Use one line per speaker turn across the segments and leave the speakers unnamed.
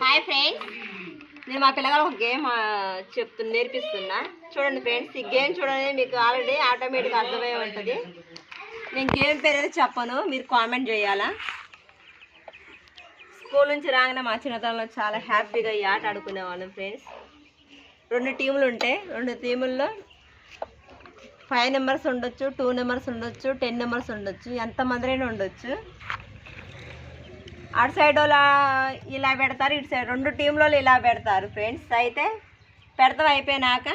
Hi friends, నేను మా పిల్లగారు ఒక గేమ్ నేర్పిస్తున్నా. చూడండి ఫ్రెండ్స్, ఈ గేమ్ చూడండి, మీకు ఆల్రెడీ ఆటోమేటిక్గా అర్థమై ఉంటుంది. నేను గేమ్ పేరు అయితే చెప్పను, మీరు కామెంట్ చేయాలా. స్కూల్ నుంచి రాగానే మా చిన్నతనంలో చాలా హ్యాపీగా ఈ ఆట ఆడుకునేవాళ్ళం ఫ్రెండ్స్. 2 టీములు ఉంటాయి. 2 టీముల్లో 5 నెంబర్స్ ఉండొచ్చు, 2 నెంబర్స్ ఉండొచ్చు, 10 నెంబర్స్ ఉండొచ్చు, ఎంతమందిరైనా ఉండొచ్చు. అటు సైడ్ వాళ్ళు ఇలా పెడతారు, ఇటు సైడ్ 2 టీంలో ఇలా పెడతారు ఫ్రెండ్స్. అయితే పెడతాం అయిపోయినాక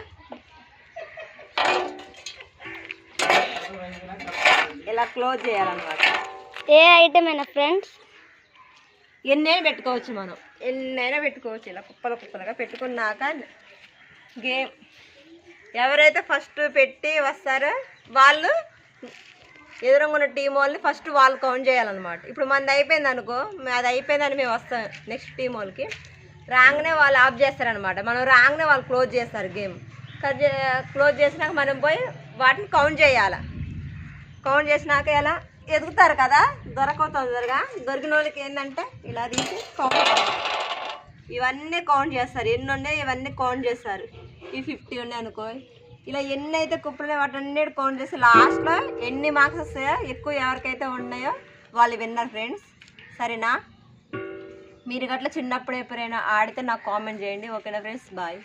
ఇలా క్లోజ్ చేయాలన్నమాట.
ఏ ఐటమ్ అయినా ఫ్రెండ్స్
ఎన్నైనా పెట్టుకోవచ్చు, మనం ఎన్నైనా పెట్టుకోవచ్చు. ఇలా కుప్పలుగా పెట్టుకున్నాక గేమ్ ఎవరైతే ఫస్ట్ పెట్టి వస్తారో వాళ్ళు ఎదురుగా ఉన్న టీం వాళ్ళని ఫస్ట్ వాళ్ళు కౌంట్ చేయాలన్నమాట. ఇప్పుడు మనది అయిపోయింది అనుకో, అది అయిపోయిందని మేము వస్తాం నెక్స్ట్ టీం వాళ్ళకి. రాగానే వాళ్ళు ఆఫ్ చేస్తారనమాట. మనం రాగానే వాళ్ళు క్లోజ్ చేస్తారు గేమ్. క్లోజ్ చేసినాక మనం పోయి వాటిని కౌంట్ చేయాలి. కౌంట్ చేసినాక ఎలా ఎదుగుతారు కదా, తొందరగా దొరికిన వాళ్ళకి ఏంటంటే ఇలా తీసి కౌంట్, ఇవన్నీ కౌంట్ చేస్తారు. ఎన్ని ఉన్నాయి ఇవన్నీ కౌంట్ చేస్తారు. ఈ 50 ఉన్నాయి అనుకో, ఇలా ఎన్ని అయితే కుప్పలు వాటన్నిటి కౌంట్ చేసి లాస్ట్లో ఎన్ని మార్క్స్ వస్తాయో ఎక్కువ ఎవరికైతే ఉన్నాయో వాళ్ళు విన్నర్ ఫ్రెండ్స్. సరేనా? మీరు గట్లా చిన్నప్పుడు ఎప్పుడైనా ఆడితే నాకు కామెంట్ చేయండి. ఓకేనా ఫ్రెండ్స్? బాయ్.